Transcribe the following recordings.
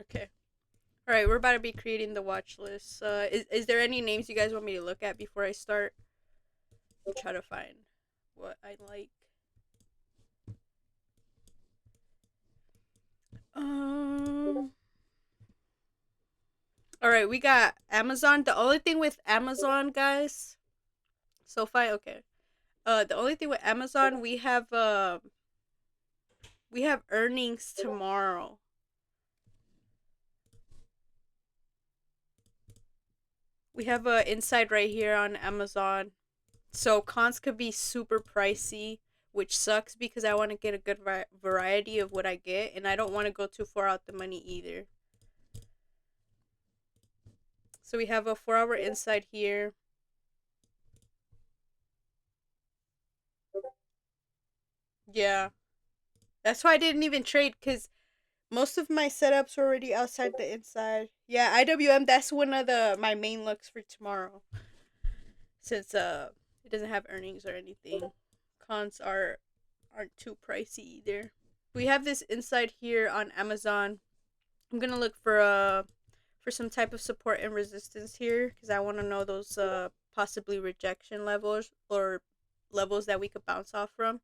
Okay. All right, we're about to be creating the watch list. Is there any names you guys want me to look at before I start? And try to find what I like. Um. All right, we got Amazon. The only thing with Amazon, guys. SoFi, okay. The only thing with Amazon, we have earnings tomorrow. We have a inside right here on Amazon. So cons could be super pricey, which sucks because I want to get a good variety of what I get, and I don't want to go too far out the money either. So we have a 4 hour inside here. Yeah, that's why I didn't even trade because most of my setups are already outside the inside. Yeah, IWM. That's one of the my main looks for tomorrow. Since it doesn't have earnings or anything, cons aren't too pricey either. We have this inside here on Amazon. I'm gonna look for some type of support and resistance here because I want to know those possibly rejection levels or levels that we could bounce off from.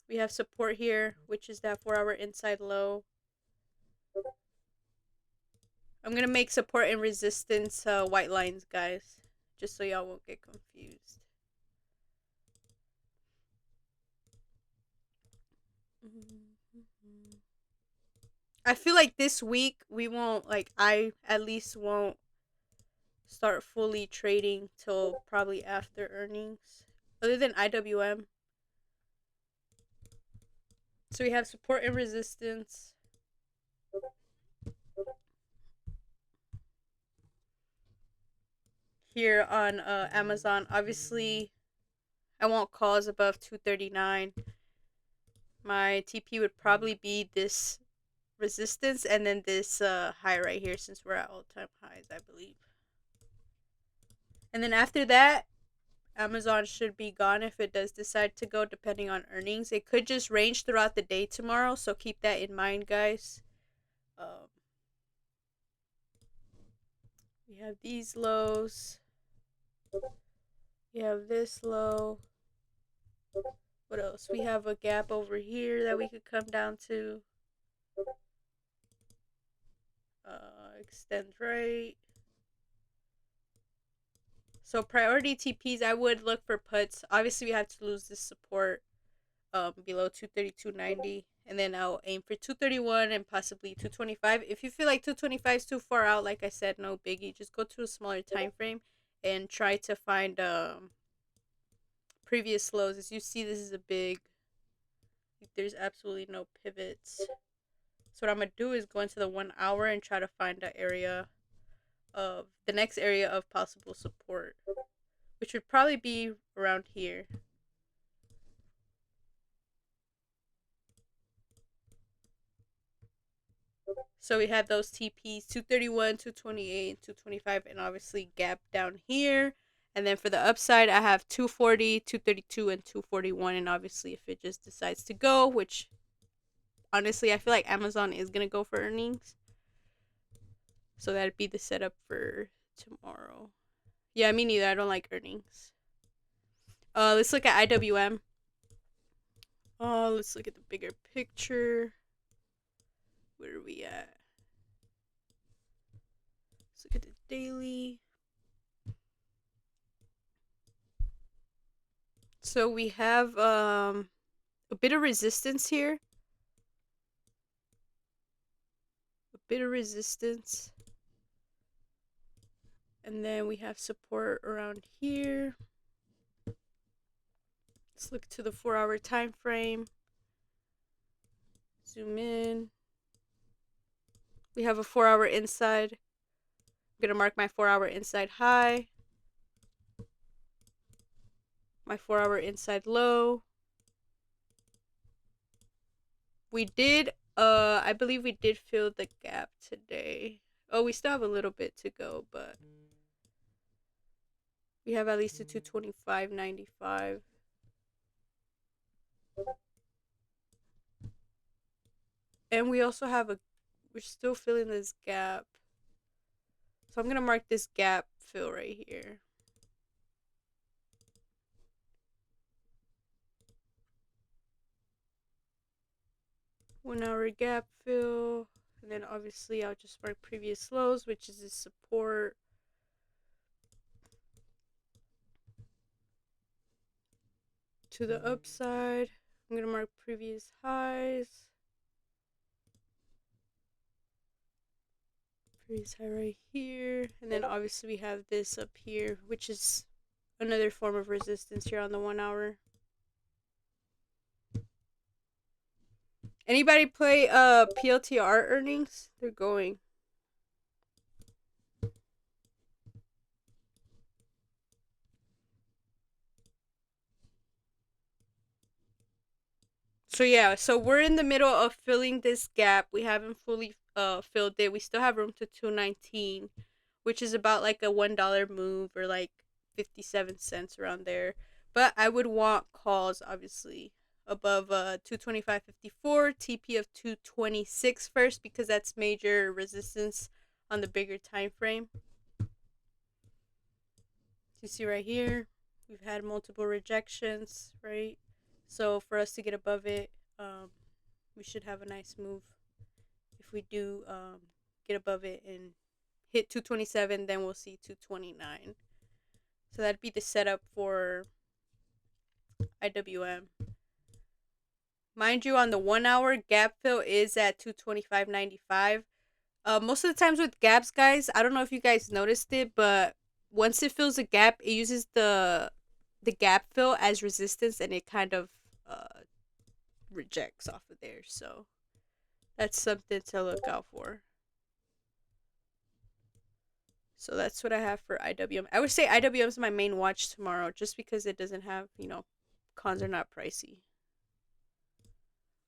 We have support here, which is that 4 hour inside low. I'm gonna make support and resistance white lines, guys, just so y'all won't get confused. I feel like this week we won't like I at least won't start fully trading till probably after earnings. Other than IWM. So we have support and resistance. Here on Amazon. Obviously, I won't calls above 239. My TP would probably be this resistance and then this high right here since we're at all time highs, I believe. And then after that, Amazon should be gone if it does decide to go, depending on earnings. It could just range throughout the day tomorrow, so keep that in mind, guys. Um, we have these lows. We have this low. What else? We have a gap over here that we could come down to. Extend right. So priority TPs, I would look for puts. Obviously, we have to lose this support below 232.90, and then I'll aim for 231 and possibly 225. If you feel like 225 is too far out, like I said, no biggie. Just go to a smaller time frame and try to find previous lows. As you see, this is a big. There's absolutely no pivots. So what I'm gonna do is go into the 1 hour and try to find the area of the next area of possible support, which would probably be around here. So we had those TPs 231, 228, and 225, and obviously gap down here. And then for the upside, I have 240, 232, and 241. And obviously, if it just decides to go, which honestly, I feel like Amazon is going to go for earnings. So that'd be the setup for tomorrow. Yeah, me neither. I don't like earnings. Let's look at IWM. Let's look at the bigger picture. Where are we at? Let's look at the daily. So we have a bit of resistance here. A bit of resistance. And then we have support around here. Let's look to the 4 hour time frame. Zoom in. We have a 4 hour inside. I'm gonna mark my 4 hour inside high. My 4 hour inside low. We did I believe we did fill the gap today. Oh, we still have a little bit to go, but we have at least a 225.95. And we also have we're still filling this gap. So I'm going to mark this gap fill right here. 1 hour gap fill. And then obviously I'll just mark previous lows, which is the support. To the upside, I'm going to mark previous highs. Previous high right here. And then obviously we have this up here, which is another form of resistance here on the 1 hour. Anybody play PLTR earnings? They're going. So yeah, so we're in the middle of filling this gap. We haven't fully filled it. We still have room to 219, which is about like a $1 move or like 57 cents around there. But I would want calls obviously above 225.54, TP of 226 first because that's major resistance on the bigger time frame. You see right here, we've had multiple rejections, right? So for us to get above it, we should have a nice move. If we do get above it and hit 227, then we'll see 229. So that'd be the setup for IWM. Mind you, on the 1 hour, gap fill is at 225.95. Most of the times with gaps, guys, I don't know if you guys noticed it, but once it fills a gap, it uses the gap fill as resistance, and it kind of rejects off of there. So that's something to look out for. So that's what I have for IWM. I would say IWM is my main watch tomorrow, just because it doesn't have, cons are not pricey.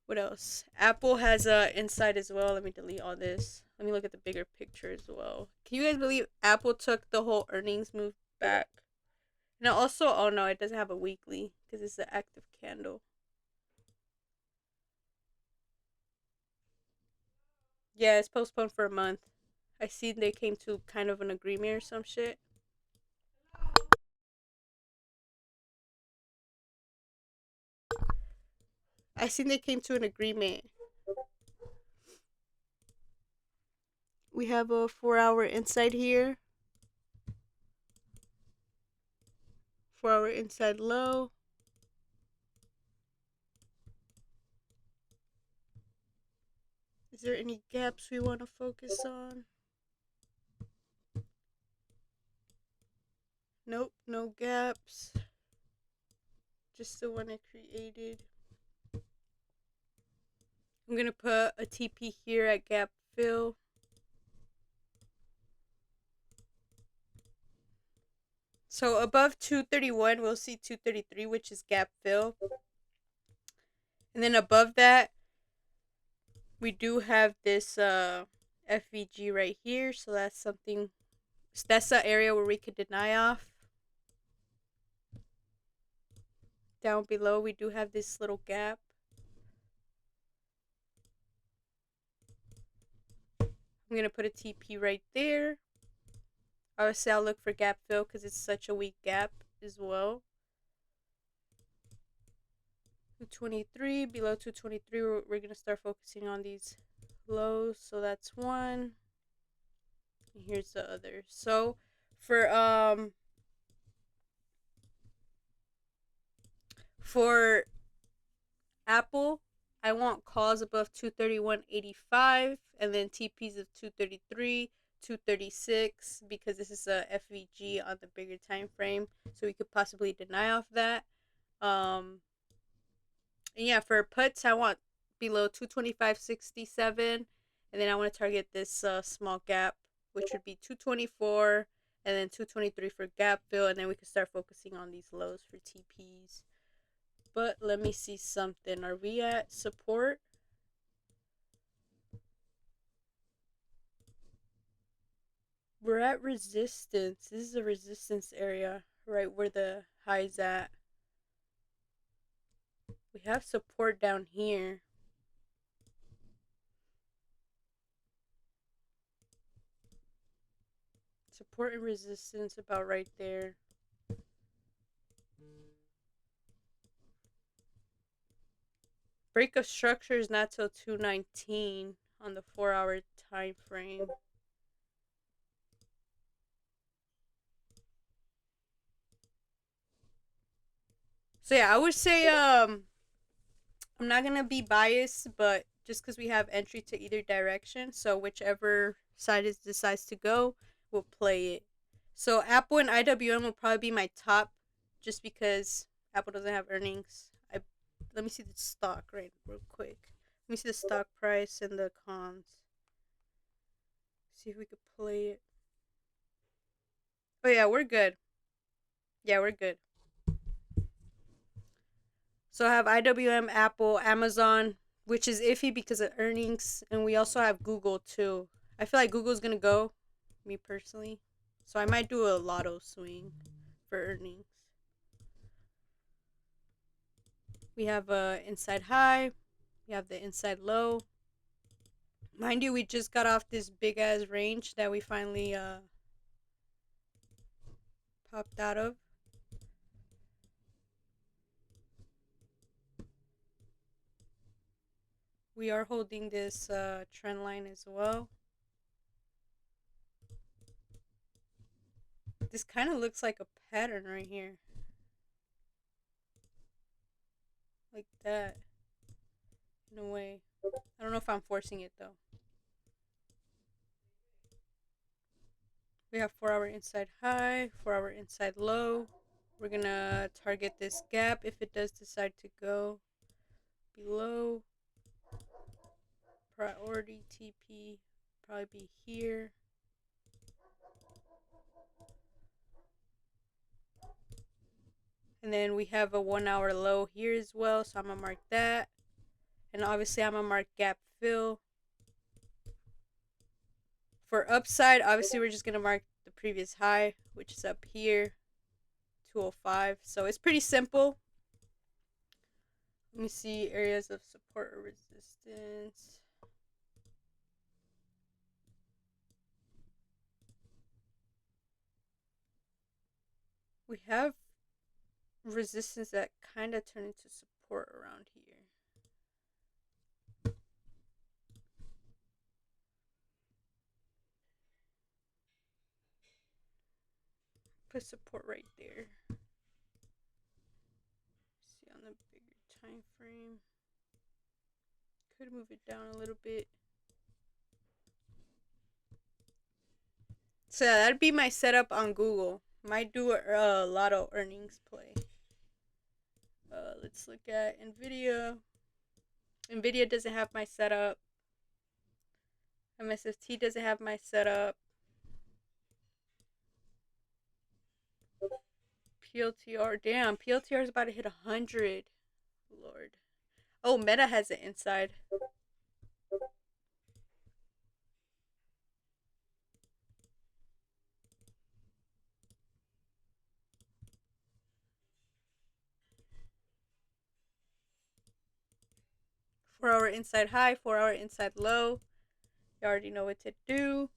What else? Apple has a inside as well. Let me delete all this. Let me look at the bigger picture as well. Can you guys believe Apple took the whole earnings move back? And also, oh no, it doesn't have a weekly because it's an active candle. Yeah, it's postponed for a month. I see they came to kind of an agreement or some shit. I seen they came to an agreement. We have a 4 hour inside here. 4 hour inside low. Is there any gaps we want to focus on? Nope, no gaps. Just the one I created. I'm going to put a TP here at gap fill. So above 231, we'll see 233, which is gap fill. And then above that, we do have this FVG right here. So that's something, that's the area where we could deny off. Down below, we do have this little gap. I'm going to put a TP right there. Obviously, I'll look for gap fill because it's such a weak gap as well. 223, below 223, we're going to start focusing on these lows. So that's one. And here's the other. So for Apple, I want calls above 231.85 and then TPs of 233, 236 because this is a FVG on the bigger time frame, so we could possibly deny off that. And yeah, for puts, I want below 225.67, and then I want to target this small gap, which would be 224, and then 223 for gap fill, and then we can start focusing on these lows for TPs. But let me see something. Are we at support? We're at resistance. This is a resistance area, right where the high's at. We have support down here. Support and resistance about right there. Break of structure is not till 219 on the 4-hour time frame. So yeah, I would say I'm not gonna be biased, but just because we have entry to either direction, so whichever side it decides to go, we'll play it. So Apple and IWM will probably be my top, just because Apple doesn't have earnings. Let me see the stock right real quick. Let me see the stock price and the cons. See if we could play it. Oh yeah, we're good. Yeah, we're good. So I have IWM, Apple, Amazon, which is iffy because of earnings, and we also have Google too. I feel like Google's gonna go, me personally. So I might do a lotto swing for earnings. We have inside high, we have the inside low. Mind you, we just got off this big ass range that we finally popped out of. We are holding this trend line as well. This kind of looks like a pattern right here. Like that. In a way. I don't know if I'm forcing it though. We have 4-hour inside high, 4-hour inside low. We're gonna target this gap if it does decide to go below. Priority TP probably be here. And then we have a 1-hour low here as well, so I'm gonna mark that. And obviously I'm gonna mark gap fill. For upside, obviously we're just gonna mark the previous high, which is up here, 205. So it's pretty simple. Let me see areas of support or resistance. We have resistance that kind of turn into support around here. Put support right there. See on the bigger time frame. Could move it down a little bit. So yeah, that'd be my setup on Google. Might do a lotto earnings play. Let's look at Nvidia. Nvidia doesn't have my setup. MSFT doesn't have my setup. PLTR, damn, PLTR is about to hit 100. Lord. Oh, Meta has it inside. 4-hour inside high, 4-hour inside low. You already know what to do.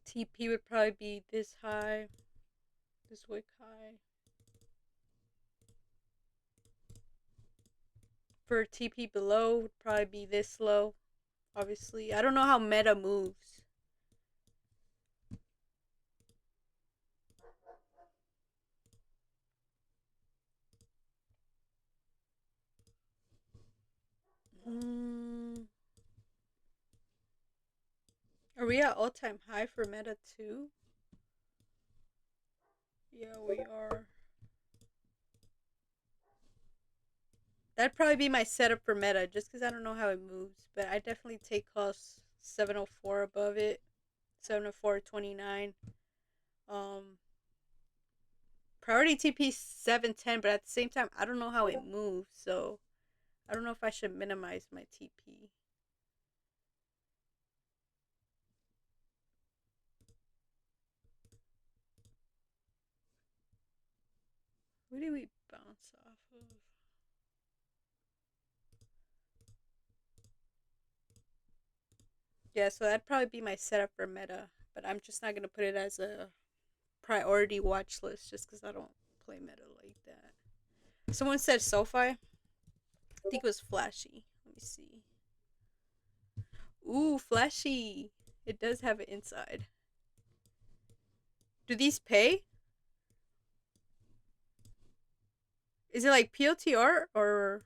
TP would probably be this high, this wick high. For TP below, would probably be this low. Obviously, I don't know how Meta moves. Are we at all-time high for Meta too? Yeah, we are. That'd probably be my setup for Meta, just because I don't know how it moves. But I definitely take cost 704 above it, 704.29. Priority TP 710, but at the same time, I don't know how it moves, so I don't know if I should minimize my TP. Who do we bounce off of? Yeah, so that'd probably be my setup for meta, but I'm just not gonna put it as a priority watch list just because I don't play meta like that. Someone said SoFi. I think it was flashy. Let me see. Ooh, flashy. It does have it inside. Do these pay? Is it like PLTR or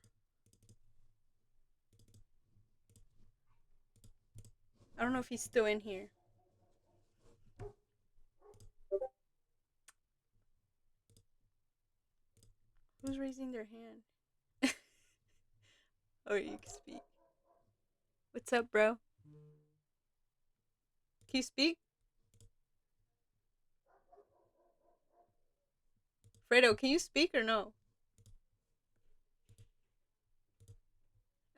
I don't know if he's still in here. Who's raising their hand? Oh, you can speak. What's up, bro? Can you speak? Fredo, can you speak or no?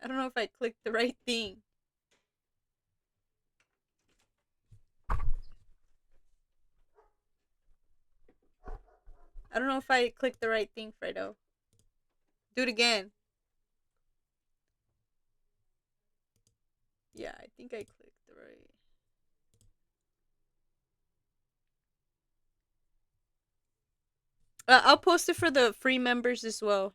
I don't know if I clicked the right thing. I don't know if I clicked the right thing, Fredo. Do it again. Yeah, I think I clicked the right. I'll post it for the free members as well.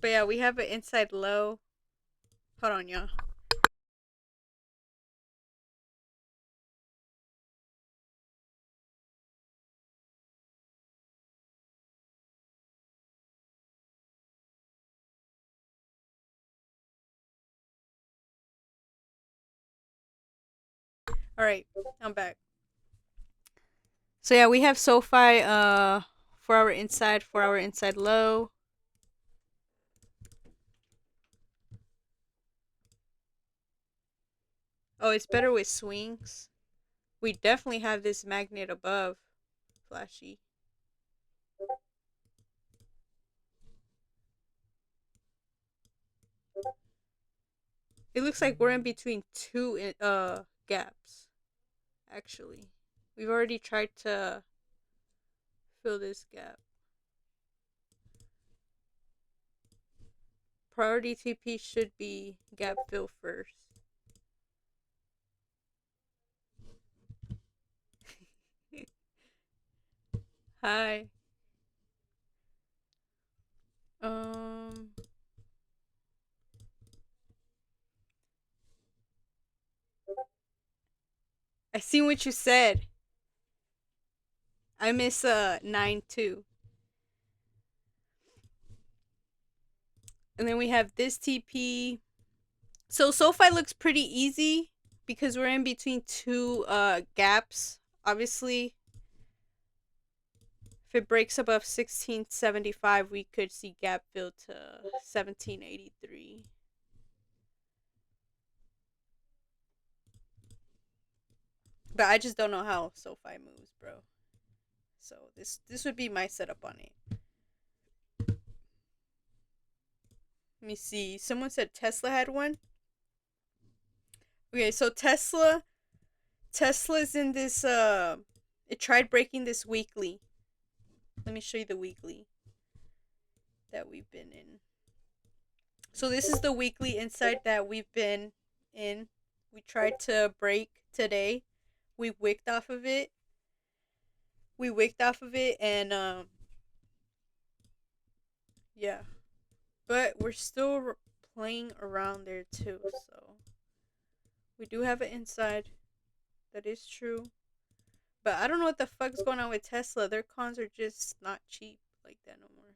But yeah, we have it inside low. Hold on, y'all. All right, I'm back. So yeah, we have SoFi 4 hour inside, 4 hour inside low. Oh, it's better with swings. We definitely have this magnet above. Flashy. It looks like we're in between two gaps. Actually, we've already tried to fill this gap. Priority TP should be gap fill first. Hi. Um I seen what you said. I miss 9 too. And then we have this TP. So SoFi looks pretty easy because we're in between two gaps. Obviously, if it breaks above 1675, we could see gap fill to 1783. But I just don't know how SoFi moves, bro. So this would be my setup on it. Let me see. Someone said Tesla had one. Okay, so Tesla's in this it tried breaking this weekly. Let me show you the weekly that we've been in. So this is the weekly insight that we've been in. We tried to break today. We wicked off of it. We wicked off of it and yeah. But we're still playing around there too, so we do have it inside. That is true. But I don't know what the fuck's going on with Tesla. Their cons are just not cheap like that no more.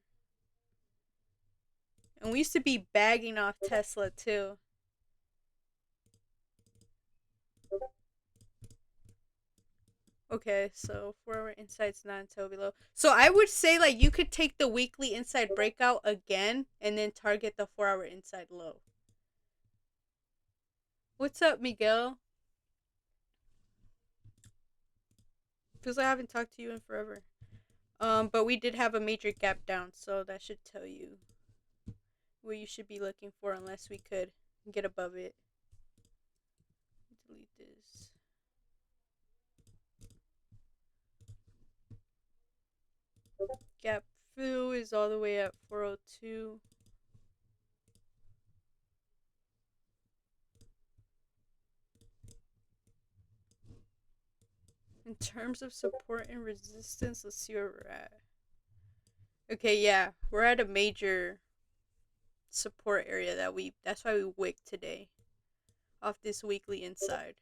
And we used to be bagging off Tesla too. Okay, so 4 hour inside's not until below. So I would say like you could take the weekly inside breakout again and then target the 4 hour inside low. What's up, Miguel? Feels like I haven't talked to you in forever. But we did have a major gap down, so that should tell you what you should be looking for unless we could get above it. Delete this. Gap fill is all the way at 402. In terms of support and resistance, let's see where we're at. Okay, yeah, we're at a major support area that's why we wicked today off this weekly inside.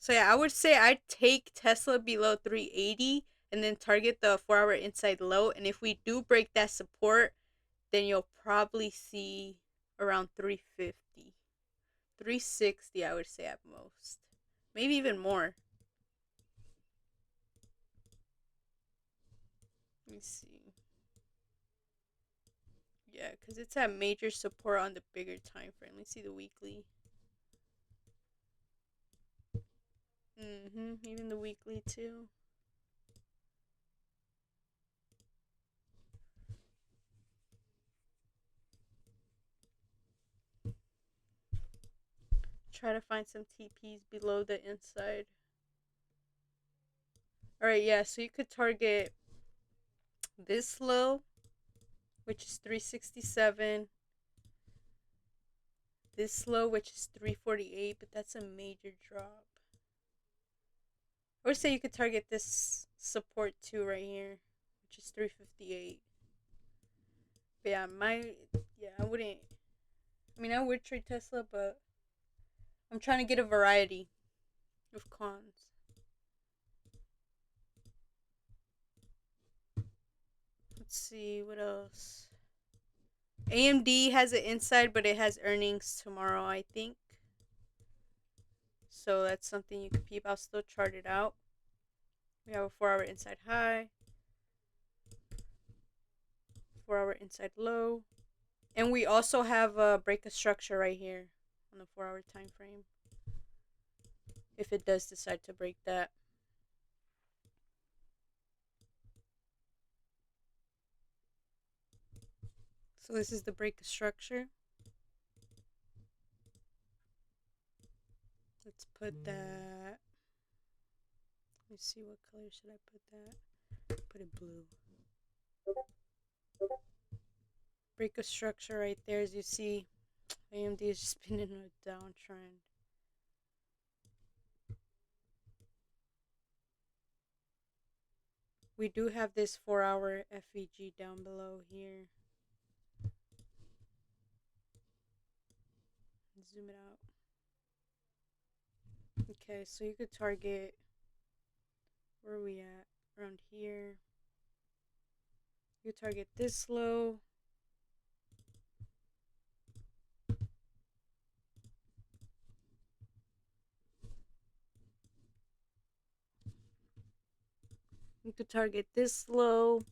So yeah, I would say I'd take Tesla below 380 and then target the 4 hour inside low. And if we do break that support, then you'll probably see around 350. 360, I would say at most. Maybe even more. Let me see. Yeah, because it's at major support on the bigger time frame. Let's see the weekly. Even the weekly too. Try to find some TPs below the inside. Alright, yeah, so you could target this low, which is 367. This low, which is 348, but that's a major drop. I would say you could target this support too right here, which is 358. But yeah, I wouldn't. I mean, I would trade Tesla, but I'm trying to get a variety of cons. Let's see what else. AMD has an inside, but it has earnings tomorrow, I think. So that's something you can peep. I'll still chart it out. We have a 4 hour inside high, 4 hour inside low, and we also have a break of structure right here on the 4 hour time frame. If it does decide to break that. So this is the break of structure. Let's put that. Let's see, what color should I put that? Put it blue. Break of structure right there. As you see, AMD has just been in a downtrend. We do have this 4 hour FEG down below here. Zoom it out. Okay, so you could target, where are we at? Around here. You target this low. You could target this low.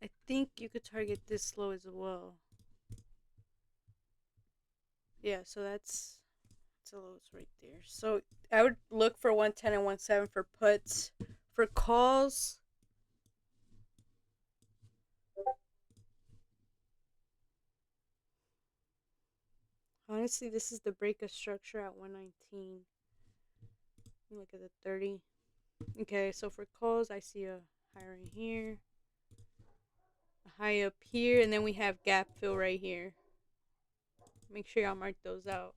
I think you could target this low as well. Yeah, so that's a lows right there. So I would look for 110 and 17 for puts. For calls, honestly, this is the break of structure at 119. Look at the 30. Okay, so for calls, I see a high right here, a high up here, and then we have gap fill right here. Make sure y'all mark those out.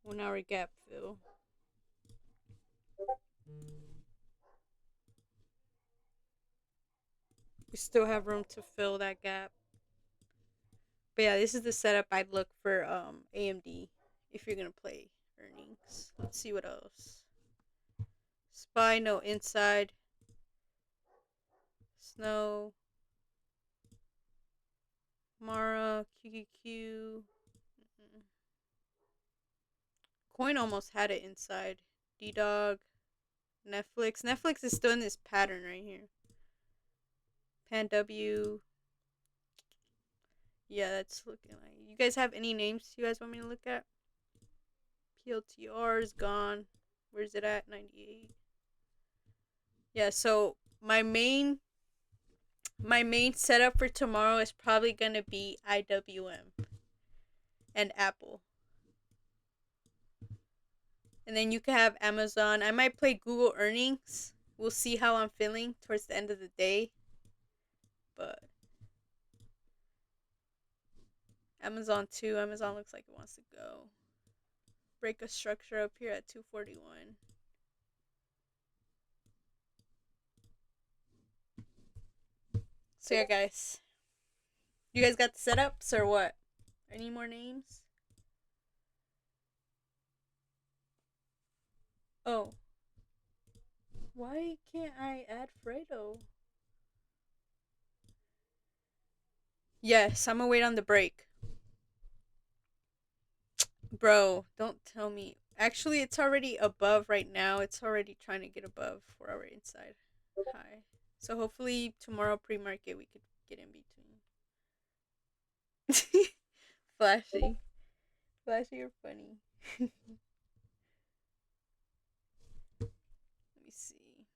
1 hour gap fill. We still have room to fill that gap. But yeah, this is the setup I'd look for AMD if you're gonna play earnings. Let's see what else. Spy, no inside. Snow. Mara, QQQ. Coin almost had it inside. D Dog. Netflix. Netflix is still in this pattern right here. Pan W. Yeah, that's looking like. You guys have any names you guys want me to look at? PLTR is gone. Where's it at? 98. Yeah, so my main setup for tomorrow is probably gonna be IWM and Apple. And then you can have Amazon. I might play Google earnings. We'll see how I'm feeling towards the end of the day. But Amazon too. Amazon looks like it wants to go. Break a structure up here at 241. So yeah, guys. You guys got the setups or what? Any more names? Oh. Why can't I add Fredo? Yes, I'm gonna wait on the break. Bro, don't tell me. Actually, it's already above right now. It's already trying to get above 4 hour inside. Hi. So hopefully tomorrow pre-market we could get in between. Flashy. Flashy, you're funny.